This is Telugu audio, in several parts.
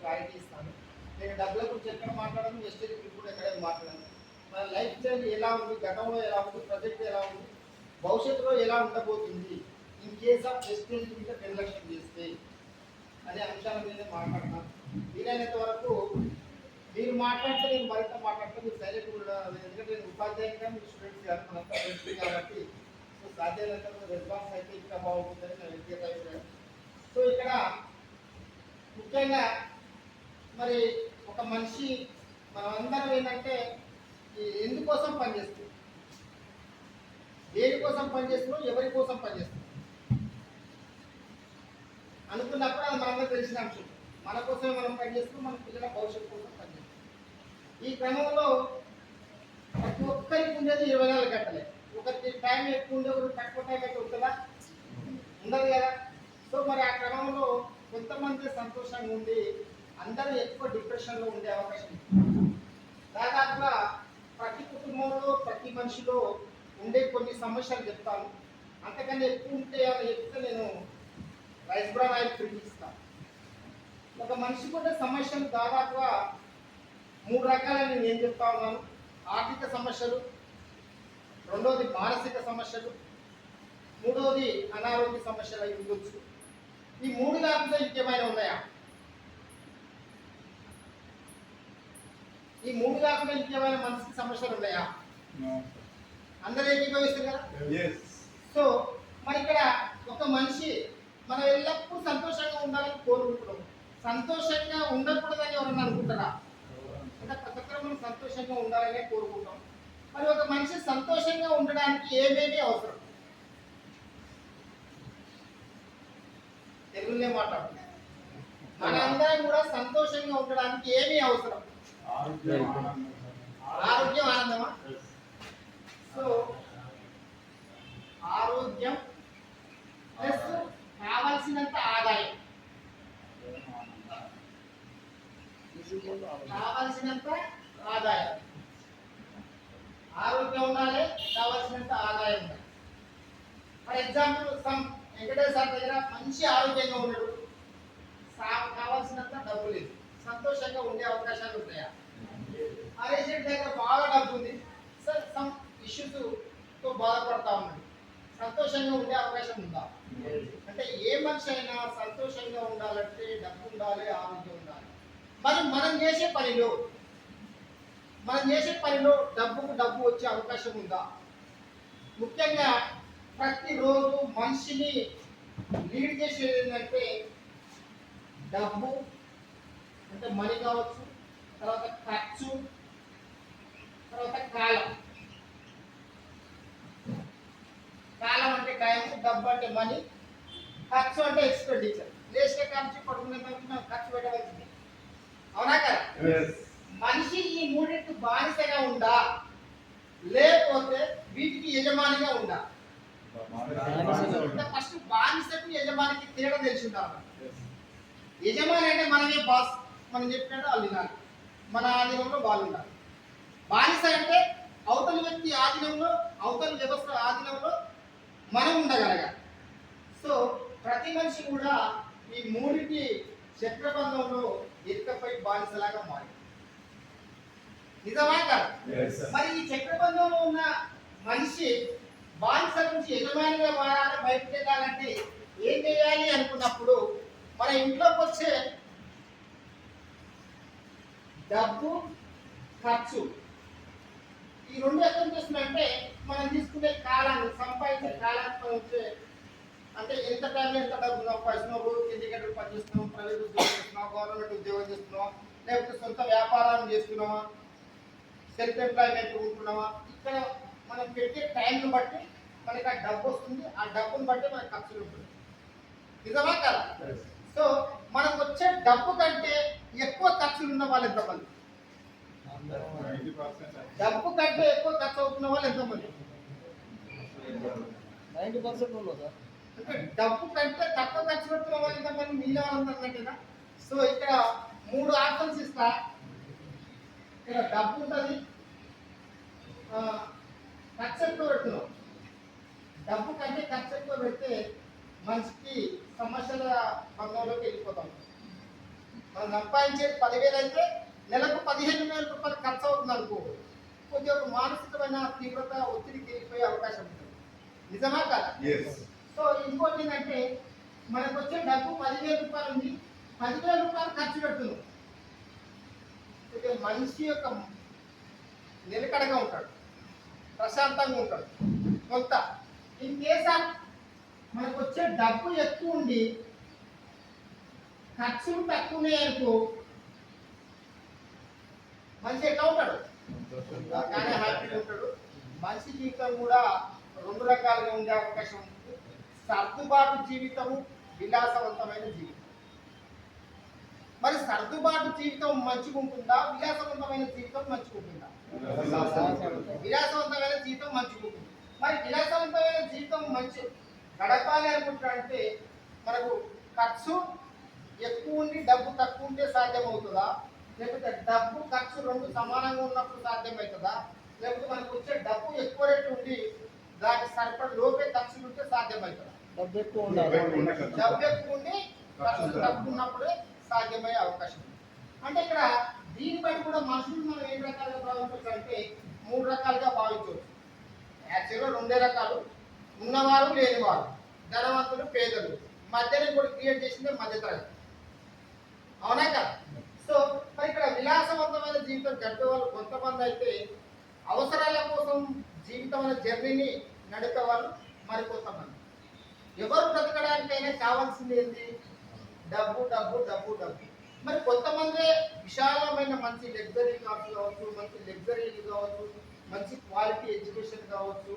క్లారిటీ ఇస్తాను. నేను డబ్బుల గురించి ఎక్కడ మాట్లాడను, వెస్టేజ్ గురించి కూడా ఎక్కడ మాట్లాడను. మన లైఫ్ స్టైల్ ఎలా ఉంది, గతంలో ఎలా ఉంది, ప్రజెంట్ ఎలా ఉంది, భవిష్యత్తులో ఎలా ఉండబోతుంది ఇన్ కేస్ ఆఫ్ వెస్టేజ్ మీద నిర్లక్ష్యం చేస్తే అనే అంశాల మీద మాట్లాడతాను. వీలైనంత వరకు మీరు మాట్లాడితే నేను మరింత మాట్లాడితే మీరు సైలెంట్ కూడా, ఎందుకంటే నేను ఉపాధ్యాయునిగా మీరు స్టూడెంట్స్ కాదు, మనంతా ఫ్రెండ్స్ కాబట్టి సో సాధ్యమైనంత రెస్పాన్స్ అయితే ఇంకా బాగుంటుందని నా వ్యక్తిగత అభిప్రాయం. సో ఇక్కడ ముఖ్యంగా మరి ఒక మనిషి మనమందరం ఏంటంటే ఎందుకోసం పనిచేస్తుంది, దేనికోసం పనిచేస్తున్నాం, ఎవరి కోసం పనిచేస్తున్నాం అనుకున్నప్పుడు అది మనందరూ తెలిసిన అంశం. మన కోసమే మనం పనిచేస్తున్నాం, మన పిల్లల భవిష్యత్తు కోసం పనిచేస్తున్నాం. ఈ క్రమంలో ప్రతి ఒక్కరికి ఉండేది 24 గంటలే. ఒకరికి టైం ఎక్కువ ఉండే, ఒకరికి తక్కువ టైం అయితే ఉంటుందా? ఉండదు కదా. సో మరి ఆ క్రమంలో కొంతమంది సంతోషంగా ఉండి అందరూ ఎక్కువ డిప్రెషన్లో ఉండే అవకాశం ఉంది. దాదాపుగా ప్రతి కుటుంబంలో ప్రతి మనిషిలో ఉండే కొన్ని సమస్యలు చెప్తాను. అంతకన్నా ఎక్కువ ఉంటే అని చెప్తే నేను రైస్ బ్రాన్ ఆయిల్ చూపిస్తాను. ఒక మనిషికి ఉండే సమస్యలు దాదాపుగా 3 రకాలని నేను ఏం చెప్తా ఉన్నాను. ఆర్థిక సమస్యలు, రెండోది మానసిక సమస్యలు, మూడోది అనారోగ్య సమస్యలు అయి ఉండొచ్చు. ఈ 3 కాకుండా ఇంకేమైనా ఉన్నాయా? ఈ 3 కాకుండా ఇంకేమైనా మనసుకి సమస్యలు ఉన్నాయా? అందరూ ఏకీభవిస్తారు కదా. సో మరి ఇక్కడ ఒక మనిషి మనం ఎల్లప్పుడూ సంతోషంగా ఉండాలని కోరుకుంటున్నాం. సంతోషంగా ఉండకూడదని ఎవరన్నా అనుకుంటారా? అంటే ప్రతి ఒక్కరు మనం సంతోషంగా ఉండాలనే కోరుకుంటాం. మరి ఒక మనిషి సంతోషంగా ఉండడానికి ఏమేమి అవసరం? తెలుగులో మాట్లాడుతున్నాం. మనందరం కూడా సంతోషంగా ఉండడానికి ఏమి అవసరం? ఆరోగ్యం, ఆనందమా? సో ఆరోగ్యం ప్లస్ కావాల్సినంత ఆదాయం, కావాల్సినంత ఆదాయం. ఆరోగ్యం ఉండాలి, కావాల్సినంత ఆదాయం ఉండాలి. ఫర్ ఎగ్జాంపుల్ వెంకటేశ్వర సార్ దగ్గర మంచి ఆరోగ్యంగా ఉన్నాడు, కావాల్సినంత డబ్బు లేదు, సంతోషంగా ఉండే అవకాశాలు ఉంటాయా? హరీష్ రెడ్డి దగ్గర బాగా డబ్బు ఉంది, సార్ సమ్ ఇష్యూస్తో బాధపడతా ఉన్నాడు, సంతోషంగా ఉండే అవకాశం ఉందా? అంటే ఏ మనిషి అయినా సంతోషంగా ఉండాలంటే డబ్బు ఉండాలి, ఆరోగ్యం ఉండాలి. మరి మనం చేసే పనిలో డబ్బు వచ్చే అవకాశం ఉందా? ముఖ్యంగా ప్రతిరోజు మనిషిని లీడ్ చేసేది ఏంటంటే డబ్బు, అంటే మనీ కావచ్చు, తర్వాత ఖర్చు, తర్వాత కాలం. కాలం అంటే టైం, డబ్బు అంటే మనీ, ఖర్చు అంటే ఎక్స్పెండిచర్. లేస్తే ఖర్చు పడుకునే మనం ఖర్చు పెట్టవలసింది, అవునా కదా? మనిషి ఈ మూడింటి బానిసగా ఉందా, లేకపోతే వీటికి యజమానిగా ఉందా? ఫస్ట్ బానిసకు యజమానికి తేడా తెలిసి ఉండాలి. యజమాని అంటే మనమే బాస్, మనం చెప్పినట్టు వాళ్ళు వినాలి, మన ఆధీనంలో వాళ్ళు ఉండాలి. బానిస అంటే అవతలి వ్యక్తి ఆధీనంలో, అవతలి వ్యవస్థ ఆధీనంలో మనం ఉండగలగాలి. సో ప్రతి మనిషి కూడా ఈ మూడింటి చక్రబంధంలో ఎక్కపై బానిసలాగా మారి, నిజమా కాదు? మరి ఈ చక్రబంధంలో ఉన్న మనిషి బానిస నుంచి యజమానిగా మారాలి, బయటకు వెళ్ళాలంటే ఏం చేయాలి అనుకున్నప్పుడు మన ఇంట్లోకి వచ్చే డబ్బు, ఖర్చు, ఈ రెండు ఎక్కడ చేస్తున్నాయంటే మనం తీసుకునే కాలాన్ని, సంపాదించే కాలాన్ని వచ్చే, అంటే ఎంత టైంలో ఎంత డబ్బు సంపాదిస్తున్నావు, రోజుకి ఎన్ని గంటలు పనిచేస్తున్నావు, ప్రైవేట్ ఉద్యోగం చేస్తున్నావు, గవర్నమెంట్ ఉద్యోగం చేస్తున్నావా, లేకపోతే సొంత వ్యాపారం చేస్తున్నావా, సెల్ఫ్ ఎంప్లాయ్మెంట్ ఉంటున్నావా, ఇక్కడ మనం పెట్టే టైంను బట్టి మనకి ఆ డబ్బు వస్తుంది, ఆ డబ్బును బట్టి మనకి ఖర్చులు ఉంటుంది, నిజమా కదా? సో మనకు వచ్చే డబ్బు కంటే ఎక్కువ ఖర్చులు ఉన్న వాళ్ళు ఎంతమంది? డబ్బు కంటే ఎక్కువ ఖర్చు అవుతున్న వాళ్ళు ఎంతమంది? 90% ఉన్నారు సార్. అంటే డబ్బు కంటే తక్కువ ఖర్చు పెడుతున్న వాళ్ళు ఎంతమంది? మిగిలిన వాళ్ళందరికంటేనా? సో ఇక్కడ 3 ఆప్షన్స్ ఇస్తా. ఇక్కడ డబ్బు ఉంటుంది, ఖర్చు ఎక్కువ పెడుతున్నాం. డబ్బు కంటే ఖర్చు ఎక్కువ పెడితే మనిషికి సమస్యల బంధంలోకి వెళ్ళిపోతాం. మనం సంపాదించేది 10,000 అయితే నెలకు 15,000 రూపాయలు ఖర్చు అవుతుంది అనుకో, కొద్దిగా ఒక మానసికమైన తీవ్రత ఒత్తిడికి వెళ్ళిపోయే అవకాశం ఉంటుంది. నిజమా కదా? సో ఇంకోటి ఏంటంటే మనకు వచ్చే డబ్బు 10,000 రూపాయలు ఉంది, 10,000 రూపాయలు ఖర్చు పెడుతున్నాం. మనిషి యొక్క నిలకడగా ఉంటాడు, ప్రశాంతంగా ఉంటాడు కొంత. ఇన్ కేస్ ఆఫ్ మనకు వచ్చే డబ్బు ఎక్కువ ఉండి ఖర్చులు తక్కువ ఉన్నాయనుకో, మనిషి ఎట్లా ఉంటాడు? కానీ హ్యాపీగా ఉంటాడు. మనిషి జీవితం కూడా 2 రకాలుగా ఉండే అవకాశం ఉంటుంది. సర్దుబాటు జీవితము, విలాసవంతమైన జీవితం. మరి సర్దుబాటు జీవితం మంచిగా ఉంటుందా, విలాసవంతమైన జీవితం మంచిగా ఉంటుందా? విలాసవంతమైన జీవితం మంచిగా ఉంటుంది. మరి విలాసవంతమైన జీవితం మంచి గడపాలి అనుకుంటారంటే మనకు ఖర్చు ఎక్కువ ఉండి డబ్బు తక్కువ ఉంటే సాధ్యమవుతుందా, లేకపోతే డబ్బు ఖర్చు 2 సమానంగా ఉన్నప్పుడు సాధ్యమవుతుందా, లేకపోతే మనకు వచ్చే డబ్బు ఎక్కువ రేటు ఉండి దానికి సరిపడ లోపే ఖర్చులు ఉంటే సాధ్యమవుతుందా? డబ్బు ఎక్కువ ఉండి ఖర్చు తక్కువ ఉన్నప్పుడే సాధ్యమయ్యే అవకాశం ఉంది. అంటే ఇక్కడ దీన్ని బట్టి కూడా మనుషులు మనం ఏ రకాలుగా భావించవచ్చు అంటే 3 రకాలుగా భావించవచ్చు. యాక్చువల్గా 2 రకాలు, ఉన్నవారు లేనివారు, ధనవంతులు పేదలు, మధ్యలో కూడా క్రియేట్ చేసిందే మధ్యతరగతి. అవునా కదా? సో మరి ఇక్కడ విలాసవంతమైన జీవితం గడిపే వాళ్ళు కొంతమంది అయితే అవసరాల కోసం జీవితం అనే జర్నీని నడిపే వాళ్ళు మరికొంతమంది. ఎవరు బ్రతకడానికైనా కావాల్సింది ఏంటి? డబ్బు డబ్బు డబ్బు డబ్బు. మరి కొంతమంది విశాలమైన మంచి లగ్జరీ కార్స్ కావచ్చు, మంచి లగ్జరీ కావచ్చు, మంచి క్వాలిటీ ఎడ్యుకేషన్ కావచ్చు,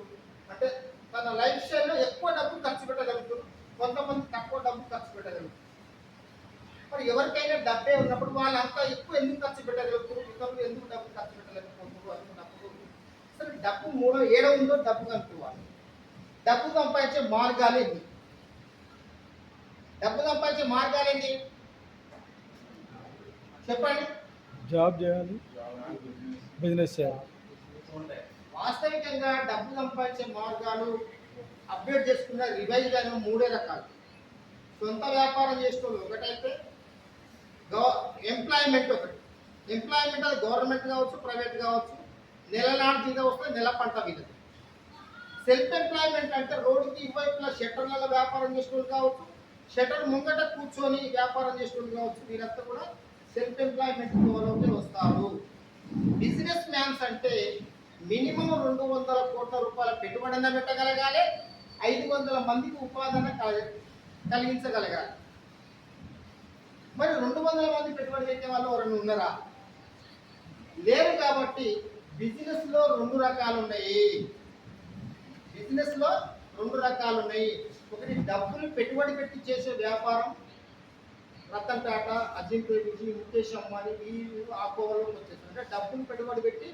అంటే తన లైఫ్ స్టైల్లో ఎక్కువ డబ్బు ఖర్చు పెట్టగలుగుతారు, కొంతమంది తక్కువ డబ్బు ఖర్చు పెట్టగలుగుతారు. మరి ఎవరికైనా డబ్బే ఉన్నప్పుడు వాళ్ళంతా ఎక్కువ ఎందుకు ఖర్చు పెట్టగలుగుతారు, ఇతరులు ఎందుకు డబ్బు ఖర్చు పెట్టలేకపోతున్నారు అనుకున్నప్పుడు అసలు డబ్బు మూడో ఏడో ఉందో డబ్బు కనుక్కోవాలి. డబ్బు సంపాదించే మార్గాలు ఏంటి? డబ్బు సంపాదించే మార్గాలు ఏంటి చెప్పండి. జాబ్ చేయాలి, బిజినెస్ చేయాలి. వాస్తవికంగా డబ్బు సంపాదించే మార్గాలు అప్డేట్ చేసుకున్న రివైజ్ అయిన 3 రకాలు. సొంత వ్యాపారం చేసుకోవాలి ఒకటైతే, ఎంప్లాయ్మెంట్ ఒకటి. ఎంప్లాయ్మెంట్ అది గవర్నమెంట్ కావచ్చు, ప్రైవేట్ కావచ్చు, నెలనాడు జీతం వస్తే నెల పంట మీద. సెల్ఫ్ ఎంప్లాయ్మెంట్ అంటే రోడ్డుకి ఇరువైపులా షట్టర్లలో వ్యాపారం చేసుకోవాలి కావచ్చు, షట్టర్ ముంగట కూర్చొని వ్యాపారం చేసుకోవాలి కావచ్చు, వీరంతా కూడా సెల్ఫ్ ఎంప్లాయ్మెంట్ లోకి వస్తారు. బిజినెస్ మ్యాన్స్ అంటే మినిమం 200 కోట్ల రూపాయల పెట్టుబడి పెట్టగలగాలి, 500 మందికి ఉపాధి కలిగించగలగాలి. మరి 200 మంది పెట్టుబడి పెట్టే వాళ్ళు ఎవరైనా ఉన్నారా? లేరు. కాబట్టి బిజినెస్ లో 2 రకాలు ఉన్నాయి. బిజినెస్ లో 2 రకాలు ఉన్నాయి. ఒకటి డబ్బులు పెట్టుబడి పెట్టి చేసే వ్యాపారం, రతన్ టాటా, అజిమ్ ప్రేమిజీ, ముఖేష్ అంబానీ ఈ ఆ కోవలో వచ్చేస్తారు. అంటే డబ్బులు పెట్టుబడి పెట్టి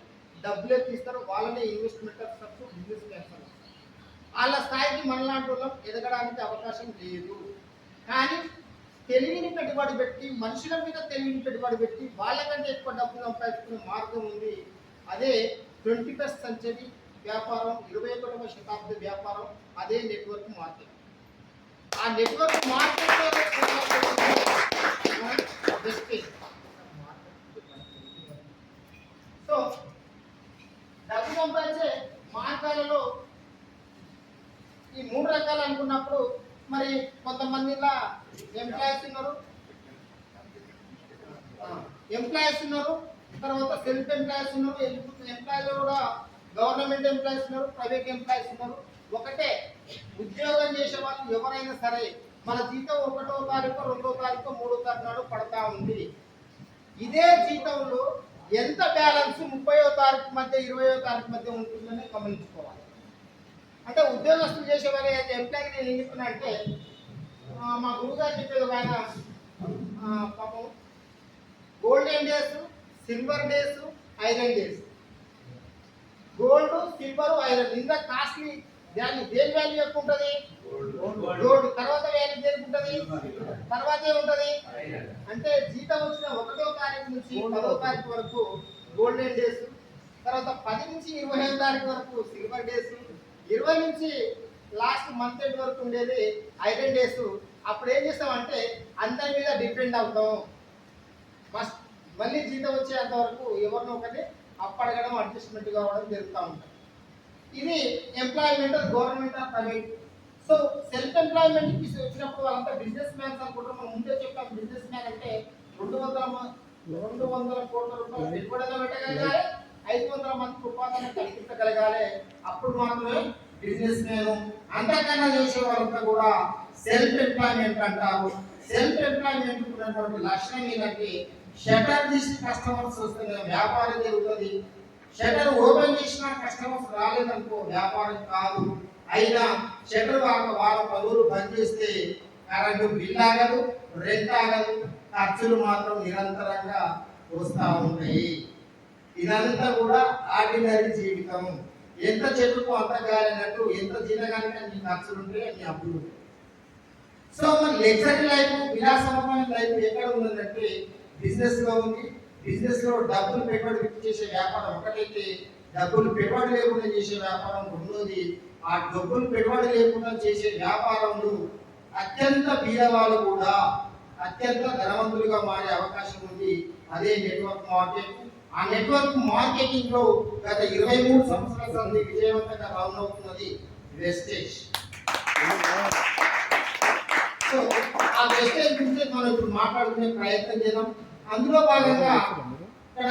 డబ్బులే తీస్తారు, వాళ్ళనే ఇన్వెస్ట్మెంట్ బిజినెస్ చేస్తారు. వాళ్ళ స్థాయికి మనలాంటి వాళ్ళం ఎదగడానికి అవకాశం లేదు. కానీ తెలివిని పెట్టుబడి పెట్టి, మనుషుల మీద తెలివిని పెట్టుబడి పెట్టి వాళ్ళకంటే ఎక్కువ డబ్బులు సంపాదించుకునే మార్గం ఉంది. అదే 21st సెంచరీ వ్యాపారం, 21వ శతాబ్ది వ్యాపారం, అదే నెట్వర్క్ మార్కెట్. ఆ నెట్వర్క్ మార్కెట్ సో డబ్బు సంపాదించే మార్గాలలో ఈ 3 రకాలు అనుకున్నప్పుడు మరి కొంతమంది ఎంప్లాయీస్ ఉన్నారు, తర్వాత సెల్ఫ్ ఎంప్లాయీస్ ఉన్నారు, ఎంప్లాయీలో కూడా గవర్నమెంట్ ఎంప్లాయీస్ ఉన్నారు, ప్రైవేట్ ఎంప్లాయీస్ ఉన్నారు. ఒకటే ఉద్యోగం చేసే వాళ్ళు ఎవరైనా సరే మన జీతం 1వ తారీఖు, 2వ తారీఖు, 3వ తారీఖు నాడు పడతా ఉంది. ఇదే జీతంలో ఎంత బ్యాలెన్స్ 30వ తారీఖు మధ్య, 20వ తారీఖు మధ్య ఉంటుందని గమనించుకోవాలి. అంటే ఉద్యోగస్తులు చేసే వాళ్ళు ఎంప్లాయీ నేను ఏం చెప్తున్నా అంటే, మా గురుగారు చెప్పేది ఒక ఆయన పాపం golden days, silver days, iron days. Gold, silver, iron ఇంత కాస్ట్లీ. దాన్ని దేని వాల్యూ ఎక్కువ ఉంటుంది? గోల్డ్. తర్వాత వాల్యూ దేనికి ఉంటుంది? తర్వాత ఏముంటుంది అంటే జీతం వచ్చిన 1వ తారీఖు నుంచి 10వ తారీఖు వరకు గోల్డెన్ డేస్, తర్వాత 10 నుంచి 25వ తారీఖు వరకు సిల్వర్ డేస్, 20 నుంచి లాస్ట్ మంత్ ఎండ్ వరకు ఉండేది ఐరన్ డేస్. అప్పుడు ఏం చేస్తామంటే అందరి మీద డిపెండ్ అవుతాం. మస్ట్ మళ్ళీ జీతం వచ్చేంత వరకు ఎవరినో ఒకటి అప్పడగడం అడ్జస్ట్మెంట్ కావడం జరుగుతూ ఉంటుంది. ఇది employment government or private. So self employment వచ్చినప్పుడు వాళ్ళంతా బిజినెస్ మ్యాన్స్ అనుకుంటారు. మనం ముందే చెప్పాం బిజినెస్ మ్యాన్ అంటే 200 కోట్ల రూపాయలు పెట్టుబడిలో పెట్టగలగాలి, 500 మందికి ఉపాధిని కల్పించగలగాలి. అప్పుడు మాత్రమే బిజినెస్ మ్యాన్. అంతకన్నా చేసే వాళ్ళంతా కూడా సెల్ఫ్ ఎంప్లాయ్మెంట్ అంటారు. సెల్ఫ్ ఎంప్లాయ్మెంట్ ఉన్నటువంటి లక్షణం ఏంటంటే షటర్ తీసి కస్టమర్స్ వస్తే వ్యాపారం జరుగుతుంది. షటర్ ఓపెన్ చేసినా కస్టమర్స్ రాలేదనుకో వ్యాపారం కాదు. అయినా షటర్ వారం 10 రోజులు బంద్ చేస్తే కరెంటు బిల్ ఆగదు, రెంట్ ఆగదు, ఖర్చులు మాత్రం నిరంతరంగా వస్తూ ఉంటాయి. ఇదంతా కూడా ఆర్డినరీ జీవితం. ఎంత చెట్టుకు అంత గాలినట్టు, ఎంత తినగానే నీ ఖర్చులు ఉంటే నీ అప్పులు. సో మన లగ్జరీ లైఫ్, విలాసమైన లైఫ్ ఎక్కడ ఉందంటే బిజినెస్ లో ఉంది. బిజినెస్ లో డబ్బులు పెట్టుబడి చేసే వ్యాపారం ఒకటైతే, డబ్బులు పెట్టుబడి లేకుండా చేసే వ్యాపారం రెండోది. ఆ డబ్బులు పెట్టుబడి లేకుండా చేసే వ్యాపారంలో అత్యంత బీదవాళ్ళు కూడా అత్యంత ధనవంతులుగా మారే అవకాశం ఉంది. అదే నెట్వర్క్ మార్కెట్. ఆ నెట్వర్క్ మార్కెటింగ్ లో గత 23 సంవత్సరాల నుండి విజయవంతంగా రన్ అవుతున్నది వెస్టేజ్. సో ఆ వెస్టేజ్ గురించి మనం ఇప్పుడు మాట్లాడుకునే ప్రయత్నం చేద్దాం. అందులో భాగంగా ఇక్కడ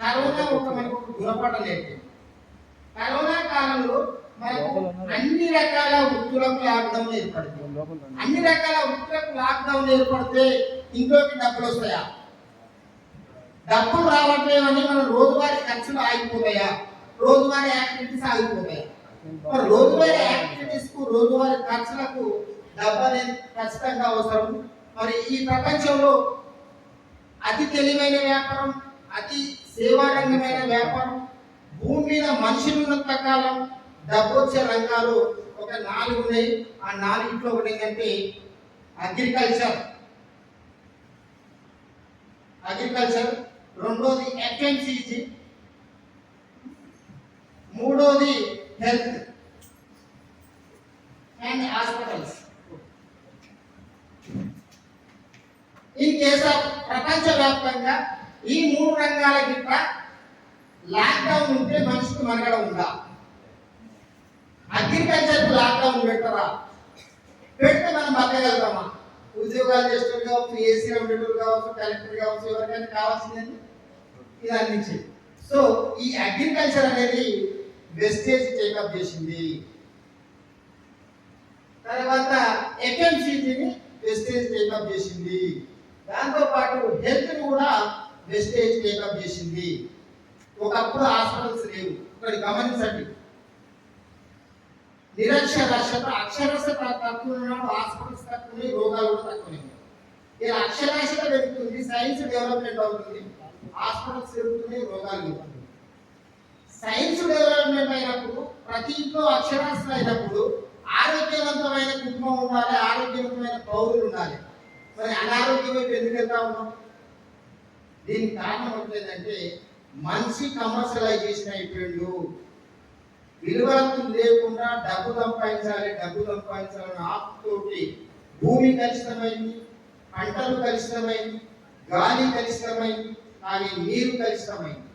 కరోనా మనకు గుణపాఠం నేర్పింది. కరోనా కాలంలో మనకు అన్ని రకాల వృత్తులకు లాక్డౌన్ ఏర్పడింది. అన్ని రకాల వృత్తులకు లాక్డౌన్ ఏర్పడితే ఇంట్లోకి డబ్బులు వస్తాయా? డబ్బులు రావట్లేవని మన రోజువారీ ఖర్చులు ఆగిపోతాయా? రోజువారీ యాక్టివిటీస్ ఆగిపోతాయా? మరి రోజువారీ యాక్టివిటీస్ కు రోజువారీ ఖర్చులకు డబ్బు అనేది ఖచ్చితంగా అవసరం. మరి ఈ ప్రపంచంలో అతి తెలివైన వ్యాపారం, అతి సేవారంగమైన వ్యాపారం, భూమి మీద మనుషులు ఉన్నంత కాలం డబ్బు వచ్చే రంగాలు ఒక 4 ఉన్నాయి. ఆ 4 ఒకటి ఏంటంటే అగ్రికల్చర్, రెండోది ఎఫ్ఎంసీజీ, మూడోది హెల్త్ అండ్ హాస్పిటల్స్. ఈ కేసు ప్రపంచవ్యాప్తంగా ఈ 3 రంగాల గిట్ట లాక్డౌన్ ఉంటే మనిషికి మరగడ ఉందా? అగ్రికల్చర్ లాక్డౌన్ పెట్టరా? పెడితే మనం బతకగలుగుతామా? ఉద్యోగాలు చేసేవారు కావచ్చు, ఏసీ ఉండేవారు కావచ్చు, కలెక్టర్ కావచ్చు, ఎవరికైనా కావాల్సిందని ఇది అందించింది. సో ఈ అగ్రికల్చర్ అనేది వెస్టేజ్ టేకప్ చేసింది. తర్వాత ఎఫ్ఎంసీజీని వెస్టేజ్ టేకప్ చేసింది. దాంతో పాటు హెల్త్ కూడా వెస్టేజ్ టేకప్ చేసింది. ఒకప్పుడు హాస్పిటల్స్ లేవు. ఇక్కడ గమనించండి, నిరక్షరాస్యత, అక్షరాస్యత తక్కువ ఉన్నాడు, హాస్పిటల్స్ తక్కువ, రోగాలు కూడా తక్కువ. ఇలా అక్షరాస్యత పెరుగుతుంది, సైన్స్ డెవలప్మెంట్ అవుతుంది, హాస్పిటల్స్ పెరుగుతుంది, రోగాలు పెరుగుతుంది. సైన్స్ డెవలప్మెంట్ అయినప్పుడు, ప్రతి ఇంట్లో అక్షరాస్యత అయినప్పుడు ఆరోగ్యవంతమైన కుటుంబం ఉండాలి, ఆరోగ్యవంతమైన పౌరులు ఉండాలి. మరి అనారోగ్యం వైపు ఎందుకు వెళ్తా ఉన్నాం? దీనికి కారణం ఏంటంటే మనిషి కమర్షియలైజేషన్ అయిపోయిండు. విలువలకు లేకుండా డబ్బు సంపాదించాలని ఆకుతోటి భూమి కలుషితమైంది, పంటలు కలుషితమైంది, గాలి కలుషితమైంది, కానీ నీరు కలుషితమైంది.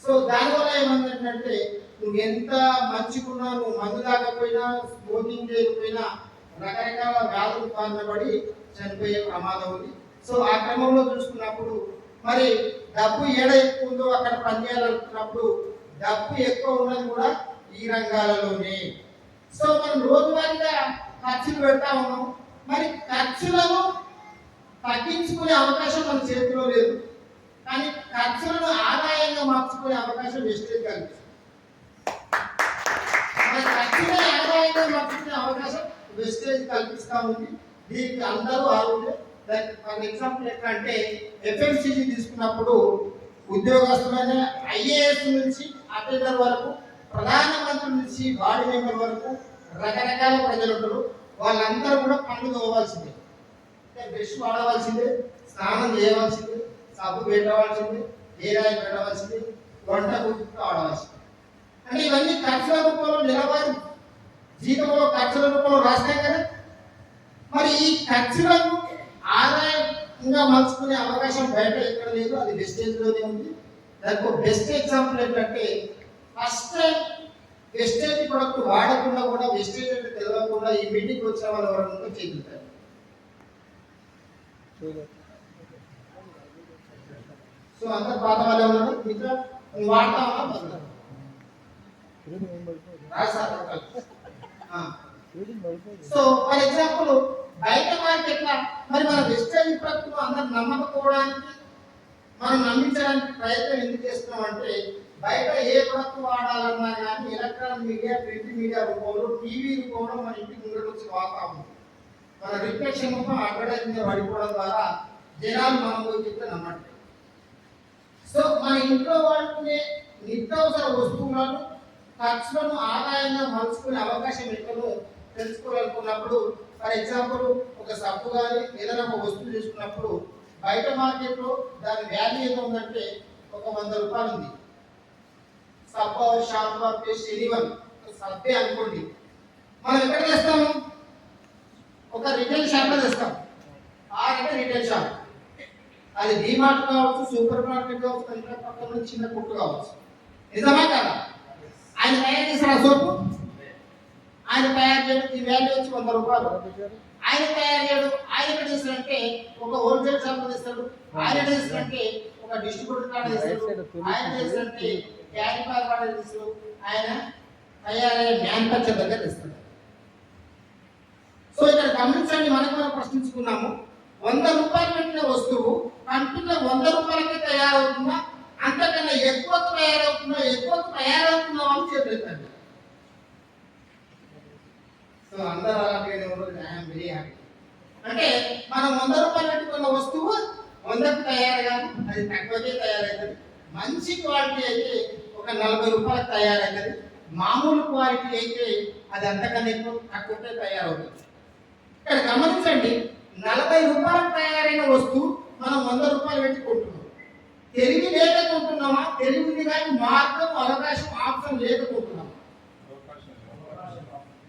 సో దానివల్ల ఏమంటే నువ్వు ఎంత మంచిగున్నా, నువ్వు మందు తాగకపోయినా, స్మోకింగ్ చేయకపోయినా రకరకాల వ్యాధులు బారినపడి చనిపోయే ప్రమాదం ఉంది. సో ఆ క్రమంలో చూసుకున్నప్పుడు మరి డబ్బు ఏడ ఎక్కువ ఉందో అక్కడ పనిచేయాలనుకున్నప్పుడు డబ్బు ఎక్కువ ఉన్నది కూడా ఈ రంగాలలోనే. సో మనం రోజువారీగా ఖర్చులు పెడతా ఉన్నాం. మరి ఖర్చులను తగ్గించుకునే అవకాశం మన చేతిలో లేదు, కానీ ఖర్చులను ఆదాయంగా మార్చుకునే అవకాశం వెస్టేజ్ కల్పిస్తుంది. ఖర్చులే ఆదాయంగా మార్చుకునే అవకాశం వెస్టేజ్ కల్పిస్తూ ఉంది. దీనికి అందరూ అర్హులే. ఫర్ ఎగ్జాంపుల్ ఎట్లా అంటే ఎఫ్ఎంసీజీ తీసుకున్నప్పుడు ఉద్యోగస్తులైన ఐఏఎస్ నుంచి అటెండర్ వరకు, ప్రధానమంత్రి నుంచి బాడీ మెంబర్ వరకు రకరకాల ప్రజలు ఉంటారు. వాళ్ళందరూ కూడా పనులు తోవాల్సిందే, బ్రష్ వాడవలసిందే, స్నానం చేయవలసిందే, సబ్బు పెట్టవలసిందే, హెయిర్ ఆయిల్ పెట్టవలసిందే, వంట గుర్తు వాడవలసిందే. అంటే ఇవన్నీ ఖర్చుల రూపంలో నిలబడి జీతంలో ఖర్చుల రూపంలో రాస్తాయి కదా. మరి ఈ ఖర్చులను ఆదాయం ఇంకా మలుచుకునే అవకాశం బయట ఎక్కడ లేదు, అది వెస్టేజ్లోనే ఉంది. దానికి ఒక బెస్ట్ ఎగ్జాంపుల్ ఏంటంటే ఫస్ట్ టైం వెస్టేజ్ ప్రొడక్ట్ వాడకుండా కూడా వెస్టేజ్ అంటే తెలియకుండా ఈ మీటింగ్ వచ్చిన వాళ్ళు ఎవరైనా చేతులుతారు. సో అందరు పాత వాళ్ళు ఉన్నారు, ఇంకా వాడతామా సో ఫర్ ఎగ్జాంపుల్ బయట మార్కెట్లో మరి మన వెస్టేజ్ ప్రొడక్ట్ అందరు నమ్మకపోవడానికి మనం నమ్మించడానికి ప్రయత్నం ఎందుకు చేస్తున్నాం అంటే బయట ఏ ప్రొడక్ట్ వాడాలన్నా కానీ ఎలక్ట్రానిక్ మీడియా, ప్రింట్ మీడియా రూపంలో, టీవీ రూపంలో మన ఇంటికి ముందు వచ్చి వాడతాము. మన రిఫ్లెక్షన్ రూపం అడ్వర్టైజింగ్ పడిపోవడం ద్వారా జనాలు మనం పోయి చెప్తే నమ్మట్లేదు. సో మన ఇంట్లో వాడుకునే నిత్యావసర వస్తువులను ఖర్చులను ఆదాయంగా మలుచుకునే అవకాశం ఎక్కడో తెలుసుకోవాలనుకున్నప్పుడు ఫర్ ఎగ్జాంపుల్ ఒక సబ్బు కానీ ఏదైనా ఒక వస్తువు తీసుకున్నప్పుడు బయట మార్కెట్లో దాని వాల్యూ ఎంత ఉందంటే ఒక 100 రూపాయలు ఉంది. సబ్బు, షాంపూ, పేస్ట్ ఎనీవన్ సబ్బే అనుకోండి, మనం ఎక్కడ తెస్తాము? ఒక రిటైల్ షాప్లో తెస్తాం. అంటే రిటైల్ షాప్, అది డిమార్ట్ కావచ్చు, సూపర్ మార్కెట్ కావచ్చు, ఇంకా పక్కన చిన్న కుట్టు కావచ్చు. నిజమా కదా? ఆయన తయారు చేసిన సోపు ఆయన తయారు చేయడం ఈ వాల్యూ వచ్చి 100 రూపాయలు. ఆయన తయారు చేయడం ఆయన ఎక్కడ చేస్తాడంటే ఒక హోల్సేల్ షాప్ తెస్తాడు, ఆయన చేస్తాడంటే ఒక డిస్ట్రిబ్యూటర్ కాడ తెస్తాడు, ఆయన చేస్తాడంటే క్యారీ బార్ కాడ తెస్తాడు, ఆయన తయారయ్యే మ్యానుఫ్యాక్చర్ దగ్గర తెస్తాడు. సో ఇక్కడ గమనించండి, మనం ప్రశ్నించుకున్నాము 100 రూపాయలు పెట్టిన వస్తువు కంపెనీలో 100 రూపాయలకే తయారవుతుందా, అంతకన్నా ఎక్కువ తయారవుతుందా అని చెప్పేస్తాడు. సో అందరూ అలాంటి వెరీ హ్యాపీ. అంటే మనం 100 రూపాయలు పెట్టుకున్న వస్తువు 100కు తయారు కాదు, అది తక్కువకే తయారవుతుంది. మంచి క్వాలిటీ అయితే ఒక 40 రూపాయలకు తయారవుతుంది, మామూలు క్వాలిటీ అయితే అది అంతకన్నా ఎక్కువ తక్కువకే తయారవుతుంది. ఇక్కడ గమనించండి, 40 రూపాయలకు తయారైన వస్తువు మనం 100 రూపాయలు పెట్టి కొంటున్నాం. తెలివి లేక కొంటున్నామా? తెలివి కానీ మార్గం, అవకాశం, ఆప్షన్ లేక కొంటున్నామా?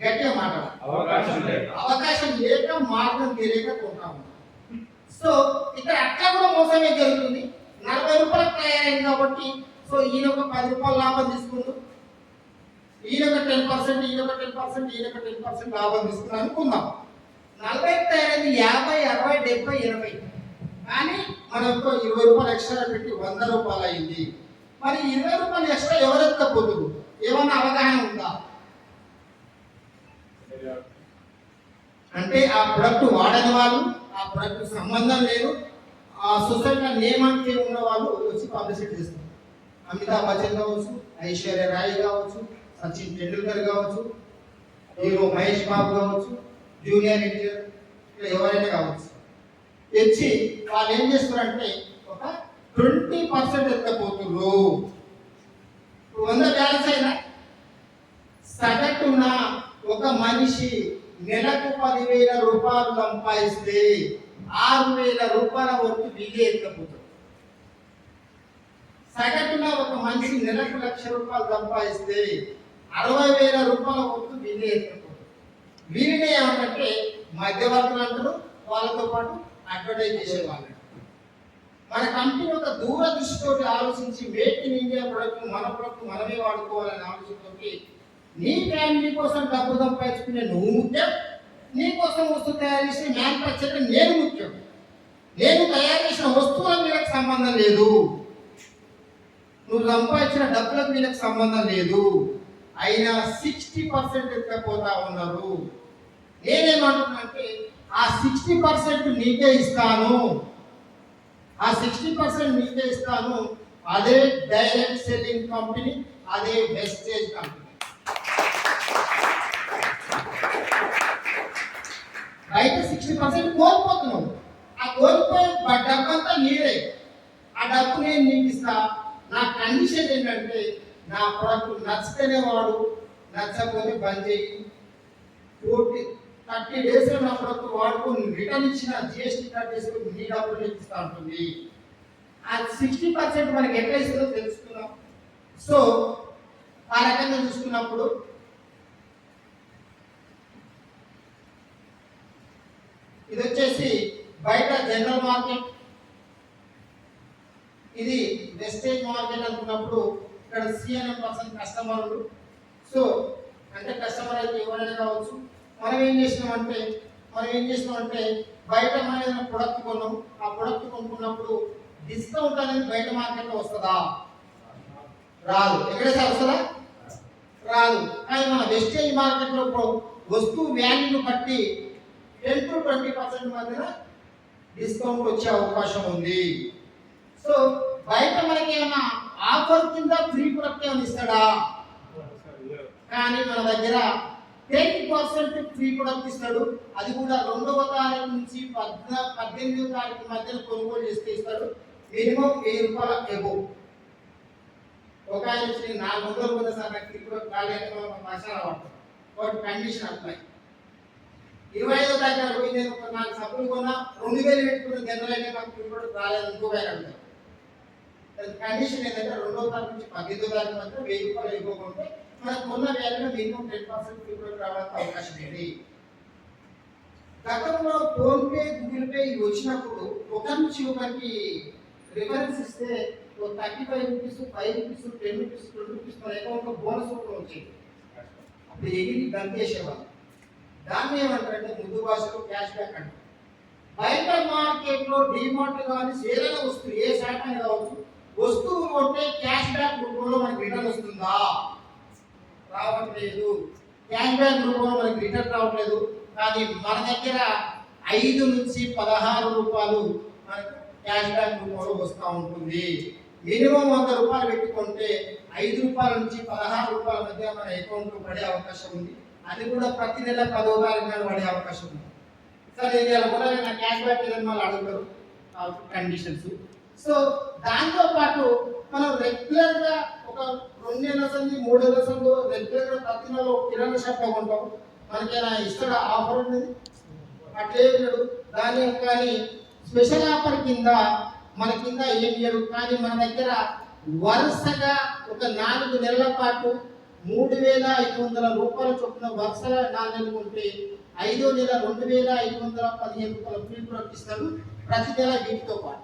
గట్టిగా మాట్లాడాలి. అవకాశం లేక, మార్గం తెలియక కొంటాము. సో ఇక్కడ అట్లా కూడా మోసమే జరుగుతుంది. 40 రూపాయలకు తయారైంది కాబట్టి సో ఈయన ఒక 10 రూపాయలు లాభం తీసుకుంటూ ఈయన ఒక 10%, ఈయన ఒక 10%, ఈయన ఒక 10% లాభం తీసుకుని అనుకుందాం. 40కి తయారైంది 50, 60, 70, 80. కానీ మనం 20 రూపాయలు ఎక్స్ట్రా పెట్టి 100 రూపాయలు అయింది. మరి 20 రూపాయలు ఎక్స్ట్రా ఎవరు ఎత్తకపోతున్నారు? ఏమన్నా అవగాహన ఉందా? అంటే ఆ ప్రొడక్ట్ వాడని వాళ్ళు, ఆ ప్రొడక్ట్ సంబంధం లేదు, ఆ సొసైటీలో నేమ్ అంటే ఉన్న వాళ్ళు వచ్చి పబ్లిసిటీ చేస్తారు. అమితాబ్ బచ్చన్ కావచ్చు, ఐశ్వర్య రాయ్ కావచ్చు, సచిన్ టెండూల్కర్ కావచ్చు, హీరో మహేష్ బాబు కావచ్చు, జూనియర్ ఎన్టీఆర్, ఇలా ఎవరైనా కావచ్చు. తెచ్చి వాళ్ళు ఏం చేస్తారంటే ఒక 20% ఎత్తపోతున్నారు. 100 బ్యాలెన్స్ అయినా సగటున ఒక మనిషి నెలకు 10,000 రూపాయలు సంపాదిస్తే 6,000 రూపాయల వరకు వీలే ఎత్తపోతాడు. సగటున ఒక మనిషి నెలకు 1,00,000 రూపాయలు సంపాదిస్తే 60,000 రూపాయల వరకు వీలే ఎత్తపోతాడు. వీరిని ఏమంటే మధ్యవర్తులు అంటారు, వాళ్ళతో పాటు అడ్వర్టైజ్ చేసేవాళ్ళు. మన కంపెనీ ఒక దూరదృష్టితో ఆలోచించి మేక్ ఇన్ ఇండియా ప్రొడక్ట్, మన ప్రొడక్ట్ మనమే వాడుకోవాలని ఆలోచనతోటి నీ ఫ్యామిలీ కోసం డబ్బు సంపాదించుకునే నువ్వు ముఖ్యం, నీ కోసం వస్తువు తయారు చేసి మ్యానుఫ్యాక్చర్ నేను ముఖ్యం. నేను తయారు చేసిన వస్తువులకు వీళ్ళకి సంబంధం లేదు, నువ్వు సంపాదించిన డబ్బులకు వీళ్ళకి సంబంధం లేదు. అయినా 60% ఎత్తకపోతా ఉన్నారు. నేనేమంటున్నానంటే ఆ 60% నీకే ఇస్తాను, ఆ 60% నీకే ఇస్తాను. అదే డైరెక్ట్ సెల్లింగ్ కంపెనీ, అదే వెస్టేజ్ కంపెనీ. బయట 60% కోల్పోతున్నావు. ఆ కోల్పోయే డబ్బంతా నీదే. ఆ డబ్బు నేను నీకు ఇస్తా. నా కండిషన్ ఏంటంటే నా ప్రొడక్ట్ నచ్చితేనే వాడు, నచ్చకపోతే బంద్ చేయి. 30 డేస్లో నా ప్రొడక్ట్ వాడుకొని రిటర్న్ ఇచ్చిన జిఎస్టీ కట్ చేసుకుని నీ డబ్బులు నీకు ఇస్తా ఉంటుంది. ఆ 60% మనకి ఎట్లా ఇస్తుందో తెలుసుకున్నాం. సో ఆ రకంగా చూసుకున్నప్పుడు ఇది వచ్చేసి బయట జనరల్ మార్కెట్, ఇది వెస్టేజ్ మార్కెట్ అనుకున్నప్పుడు ఇక్కడ సిఎన్ఎం పర్సన్ కస్టమర్లు. సో అంటే కస్టమర్ అయితే ఎవరైనా కావచ్చు. మనం ఏం చేసినామంటే బయట మనం ఏదైనా ప్రొడక్ట్ కొన్నాం, ఆ ప్రొడక్ట్ కొనుక్కున్నప్పుడు డిస్కౌంట్ అనేది బయట మార్కెట్లో వస్తుందా? రాదు. ఎక్కడైతే వస్తుందా? రాదు. కానీ మన వెస్టేజ్ మార్కెట్లో వస్తువు వాల్యూను బట్టి 10 to 20% మధ్యన డిస్కౌంట్ వచ్చే అవకాశం ఉంది. సో బయట మనకి ఏమైనా ఆఫర్ కింద ఫ్రీ ప్రొడక్ట్ ఏమైనా ఇస్తాడా? కానీ మన దగ్గర 10% ఫ్రీ ప్రొడక్ట్ ఇస్తాడు. అది కూడా 2వ తారీఖు నుంచి 18వ తారీఖు మధ్యన కొనుగోలు చేస్తే ఇస్తాడు. మినిమం 1000 రూపాయల ఎబో. ఒక ఆయన వచ్చి 400 రూపాయలు సార్ నాకు ఫ్రీ ప్రొడక్ట్ రాలేదు మసాలా వాడతాం. But condition apply. 25వ తారీఖు పోయి నేను ఒక 4 సబ్బులు కొన్నా 2000 పెట్టుకున్న జనరల్ అయితే నాకు ఫ్రీ ప్రొడక్ట్ రాలేదు ఇంకొక ఆయన అడుగుతారు. కండిషన్ ఏంటంటే 2వ తారీఖు నుంచి 18వ తారీఖు మధ్య 1000 రూపాయలు ఎక్కువ కొంటే మనకు కొన్న వాల్యూలో మినిమం 10% ఫ్రీ ప్రొడక్ట్ రావడానికి అవకాశం ఉంది. గతంలో ఫోన్ పే, గూగుల్ పే ఇవి వచ్చినప్పుడు ఒకరి నుంచి ఒకరికి రిఫరెన్స్ ఇస్తే 35 రూపీస్, 5 రూపీస్, 10 రూపీస్, 20 రూపీస్ మన అకౌంట్లో బోనస్ కూడా వచ్చేది. అప్పుడు ఎగిరి గంతేసేవాళ్ళు. దాన్ని ఏమంటారంటే ముందు భాషలో క్యాష్ బ్యాక్ అంటారు. బయట మార్కెట్లో డిమార్ట్ కానీ ఏదైనా వస్తువు ఏ శాఖ అయినా కావచ్చు, వస్తువులు కొంటే క్యాష్ బ్యాక్ రూపంలో మనకి రిటర్న్ వస్తుందా? రావట్లేదు. క్యాష్ బ్యాక్ రూపంలో మనకి రిటర్న్ రావట్లేదు. కానీ మన దగ్గర 5 నుంచి 16 రూపాయలు మనకు క్యాష్ బ్యాక్ రూపంలో వస్తూ ఉంటుంది. మినిమం 100 రూపాయలు పెట్టుకుంటే 5 రూపాయల నుంచి 16 రూపాయల మధ్య మన అకౌంట్లో పడే అవకాశం ఉంది. అది కూడా ప్రతి నెల 10వ తారీఖున పడే అవకాశం ఉంది. సరే ఇది కూడా నా క్యాష్ బ్యాక్ ఏదైనా వాళ్ళు అడుగుతారు కండిషన్స్. సో దాంతో పాటు మనం రెగ్యులర్ గా ఒక 2 నెలల సంది 3 నెలల సంది రెగ్యులర్ గా ప్రతి నెల కిరాణా షాప్ లో కొంటాం. మనకేనా ఇస్తాడా ఆఫర్ అనేది? అట్లే లేడు. దాని కానీ స్పెషల్ ఆఫర్ కింద మన కింద ఏం చేయడు. కానీ మన దగ్గర వరుసగా ఒక 4 నెలల పాటు 3500 రూపాయల చొప్పున వరుసగా 4 నెలలు ఉంటే 5వ నెల 2515 రూపాయల ఫ్రీ ప్రొడక్ట్ ఇస్తాడు ప్రతి నెల వీటితో పాటు.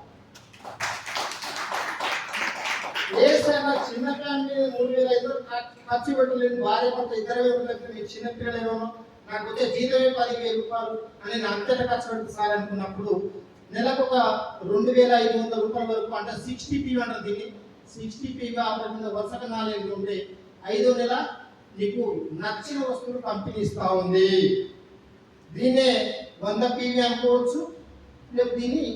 ఏదైనా చిన్న ఫ్యామిలీ 3500 ఖర్చు పెట్టలేని భార్య భర్త ఇద్దరు చిన్న పిల్లలు ఏమో నాకు వచ్చే జీతమే 10,000 రూపాయలు అని నా అంతటా ఖర్చు పెడుతుంది సార్ అనుకున్నప్పుడు నెలకు ఒక 2500 రూపాయల వరకు అంటే 60p అంటారు దీన్ని. 60p ఆఫర్ కింద వరుసగా 4 నెలలు ఉంటే 5వ నెల నీకు నచ్చిన వస్తువులు కంపెనీ ఇస్తా ఉంది. దీన్నే 100pv అనుకోవచ్చు, లేకపోతే దీన్ని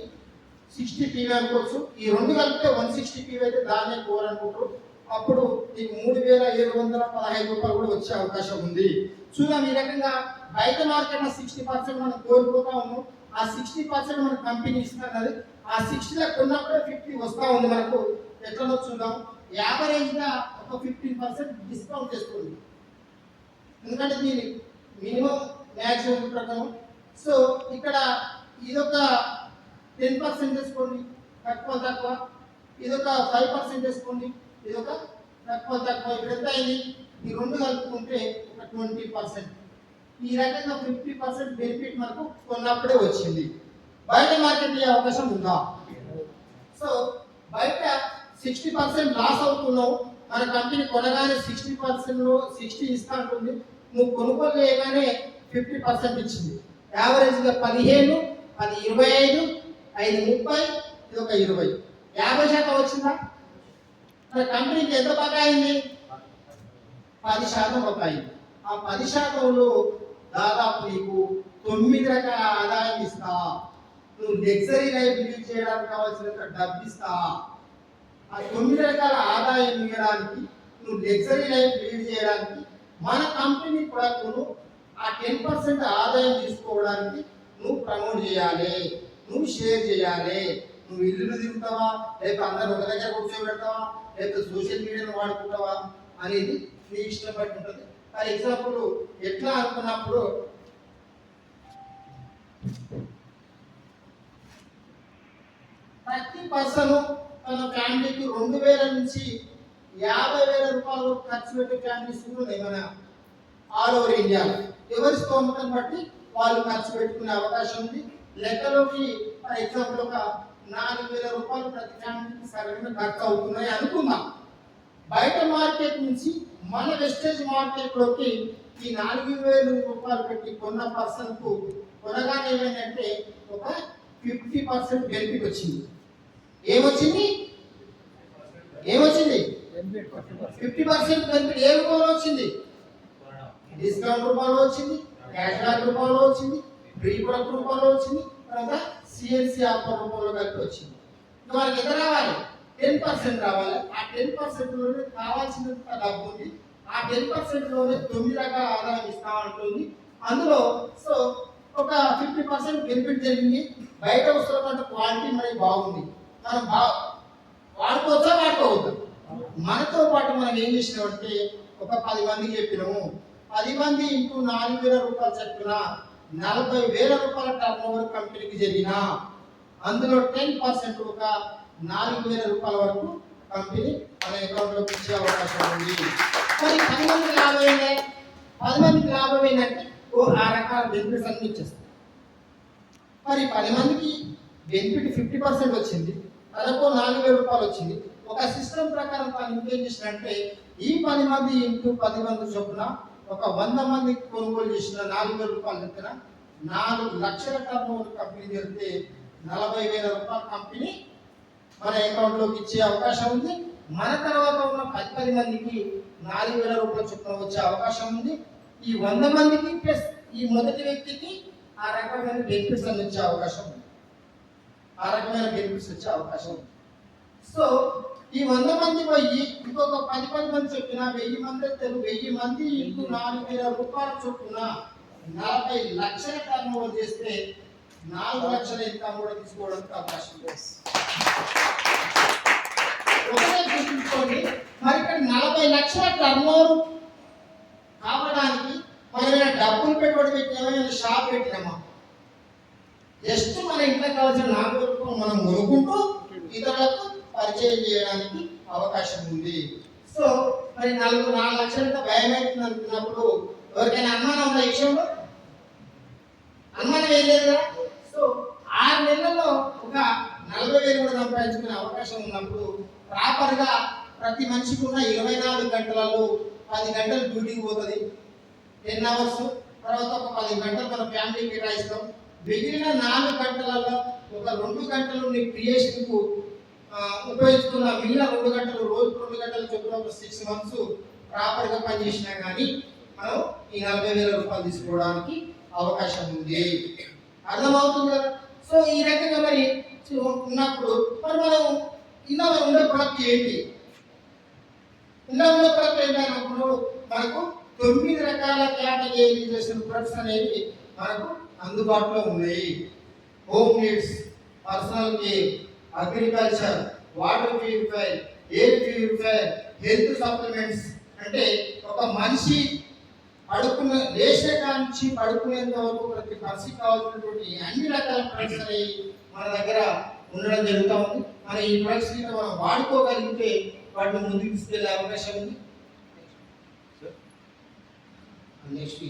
60pv అనుకోవచ్చు. ఈ 2 కలిపితే 160pv అయితే దాన్నే కోర్ అనుకుంటారు. అప్పుడు నీకు 3715 రూపాయలు కూడా వచ్చే అవకాశం ఉంది. చూద్దాం ఈ రకంగా బయట మార్కెట్లో 60% మనం కోల్పోతా ఉన్నాం. ఆ 60% మన కంపెనీ ఇస్తున్నది. ఆ 60లో కొన్నప్పుడే 50 వస్తూ ఉంది మనకు. ఎట్లనో చూద్దాం. యావరేజ్గా ఒక 15% డిస్కౌంట్ చేసుకోండి. ఎందుకంటే దీని మినిమం మ్యాక్సిమం ప్రకారం. సో ఇక్కడ ఇదొక 10% చేసుకోండి, తక్కువ. ఇదొక 5% చేసుకోండి, ఇదొక తక్కువ. ఇప్పుడు ఎంత అయింది? ఈ 2 కలుపుకుంటే ఒక 20%. ఈ రకంగా 50% బెనిఫిట్ మనకు కొన్నప్పుడే వచ్చింది. బయట మార్కెట్ అయ్యే అవకాశం ఉందా? సో బయట 60% లాస్ అవుతున్నావు. మన కంపెనీ కొనగానే 60%లో 60 ఇస్తా ఉంటుంది. నువ్వు కొనుగోలు చేయగానే 50% ఇచ్చింది. యావరేజ్గా 15, 10 25, 5 30, ఇది ఒక 20, 50% వచ్చిందా? మన కంపెనీకి ఎంత బకాయింది? 10% బకాయింది. ఆ 10%లో దాదాపు నీకు 9 రకాల ఆదాయం ఇస్తా. నువ్వు లగ్జరీ లైఫ్ లీడ్ చేయడానికి కావాల్సినంత డబ్బు ఇస్తా. ఆ 9 రకాల ఆదాయం ఇవ్వడానికి, నువ్వు లగ్జరీ లైఫ్ లీడ్ చేయడానికి మన కంపెనీ ప్రొడక్ట్ను ఆ 10% ఆదాయం తీసుకోవడానికి నువ్వు ప్రమోట్ చేయాలి, నువ్వు షేర్ చేయాలి. నువ్వు ఇల్లు తిరుగుతావా, లేకపోతే అందరూ ఒక దగ్గర కూర్చోబెడతావా, లేకపోతే సోషల్ మీడియాను వాడుకుంటావా అనేది నీ ఇష్టం బట్టి ఉంటుంది. ఫర్ ఎగ్జాంపుల్ ఎట్లా అనుకున్నప్పుడు ప్రతి పర్సన్ తన ఫ్యామిలీకి 2000 నుంచి 50,000 రూపాయలు ఖర్చు పెట్టే ఫ్యామిలీస్ కూడా ఏమైనా ఆల్ ఓవర్ ఇండియా ఎవరి స్తోమతను బట్టి వాళ్ళు ఖర్చు పెట్టుకునే అవకాశం ఉంది. లెక్కలోకి ఫర్ ఎగ్జాంపుల్ ఒక 4,000 రూపాయలు ప్రతి ఫ్యామిలీకి సరైన ఖర్చు అవుతున్నాయి అనుకుందాం. బయట మార్కెట్ నుంచి మన వెస్టేజ్ మార్కెట్లోకి ఈ 4,000 రూపాయలు పెట్టి కొన్న పర్సన్కు కొనగానే ఏమైందంటే ఒక 50% బెనిఫిట్ వచ్చింది. ఏమొచ్చింది 50% బెనిఫిట్ ఏ రూపంలో వచ్చింది? డిస్కౌంట్ రూపంలో వచ్చింది, క్యాష్ బ్యాక్ రూపంలో వచ్చింది, ఫ్రీ ప్రొడక్ట్ రూపంలో వచ్చింది, తర్వాత సిఎన్సి ఆఫర్ రూపంలో కలిపి వచ్చింది. ఇంకా మనకి ఎంత రావాలి? 10% రావాలి. ఆ 10% లోనే కావాల్సినంత డబ్బు ఉంది. ఆ 10% లోనే 9 రకాల ఆదాయం ఇస్తామంటుంది. అందులో సో ఒక 50% బెనిఫిట్ జరిగింది. బయట వస్తువుల కంటే క్వాలిటీ మరి బాగుంది. మనం వాడుకోవచ్చా వాడుకోవద్దు? మనతో పాటు మనం ఏం చేసినామంటే ఒక 10 మందికి చెప్పినాము. 10 మంది ఇంటూ 4,000 రూపాయలు చొప్పున 40,000 రూపాయల టర్న్ ఓవర్ కంపెనీకి జరిగిన అందులో 10% ఒక 4,000 రూపాయల వరకు కంపెనీ మన అకౌంట్లోకి ఇచ్చే అవకాశం ఉంది. మరి 10 మందికి లాభం ఏంటంటే 10 మందికి లాభం ఏంటంటే ఆ రకాల బెనిఫిట్స్ అన్ని ఇచ్చేస్తాయి. మరి 10 మందికి బెనిఫిట్ 50% వచ్చింది, అదొక 4,000 రూపాయలు వచ్చింది. ఒక సిస్టమ్ ప్రకారం తాను ఇంకేం చేసినంటే ఈ 10 మంది ఇంటూ 10 మంది చొప్పున ఒక 100 మందికి కొనుగోలు చేసిన 4,000 రూపాయలు చొప్పున 4 లక్షల టర్న్ ఓవర్ కంపెనీ జరిగితే 40,000 రూపాయల కంపెనీ మన అకౌంట్లోకి ఇచ్చే అవకాశం ఉంది. మన తర్వాత ఉన్న 10 మందికి 4,000 రూపాయల చొప్పున వచ్చే అవకాశం ఉంది. ఈ 100 మందికి ప్లస్ ఈ మొదటి వ్యక్తికి ఆ రకమైన బెనిఫిట్స్ వచ్చే అవకాశం ఉంది. సో ఈ 100 మంది పోయి ఇంకొక 10 మంది చొప్పున 1000 మంది 1000 మంది ఇంటూ 4,000 రూపాయల చొప్పున 40 లక్షల టర్న్ ఓవర్ చేస్తే 4 లక్షల ఇన్కమ్ కూడా తీసుకోవడానికి అవకాశం ఉంది. ఒకటే గుర్తుంచుకోండి, మరి ఇక్కడ 40 లక్షల టర్న్ ఓవర్ కావడానికి మనం డబ్బులు పెట్టుబడి పెట్టినామా, షాప్ పెట్టినామా? జస్ట్ మన ఇంట్లో కావాల్సిన 4 రూపాయలు మనం కొనుక్కుంటూ ఇతరులకు పరిచయం చేయడానికి అవకాశం ఉంది. సో మరి 4 లక్షలంతా భయం అవుతుంది అనుకున్నప్పుడు ఎవరికైనా అనుమానం ఉందా? ఈ విషయంలో అనుమానం ఏం లేదు కదా. సో 6 నెలల్లో ఒక 40,000 కూడా సంపాదించుకునే అవకాశం ఉన్నప్పుడు ప్రాపర్గా ప్రతి మనిషికి ఉన్న 24 గంటలలో 10 గంటలు డ్యూటీకి పోతుంది, 10 అవర్స్. తర్వాత ఒక 10 గంటలు మన ఫ్యామిలీకి కేటాయిస్తాం. మిగిలిన 4 గంటలలో ఒక 2 గంటలు నీ క్రియేషన్కు ఉపయోగించుకున్న మిగిలిన 2 గంటలు రోజు 2 గంటలు చొప్పున ఒక 6 మంత్స్ ప్రాపర్గా పనిచేసినా కానీ మనం ఈ 40,000 రూపాయలు తీసుకోవడానికి అవకాశం ఉంది. అర్థమవుతుంది కదా. సో ఈ రకంగా మరి ఉన్నప్పుడు మరి మనం ఇలా ఉండే ప్రొడక్ట్ ఏంటి? ఇలా ఉండే ప్రొడక్ట్ ఏంటన్నప్పుడు మనకు 9 రకాల కేటగిరైజేషన్ ప్రొడక్ట్స్ అనేవి మనకు అందుబాటులో ఉన్నాయి. Home needs, personal care, agriculture, water purifier, air purifier, health supplements. అంటే ఒక మనిషి లేచే నుంచి పడుకునేంత వరకు ప్రతి మనిషికి కావాల్సినటువంటి అన్ని రకాల ప్రొడక్ట్స్ అనేవి మన దగ్గర ఉండడం జరుగుతూ ఉంది. మన ఈ ప్రొడక్ట్స్ మనం వాడుకోగలిగితే వాటిని ముందుకు తీసుకెళ్లే అవకాశం ఉంది. నెక్స్ట్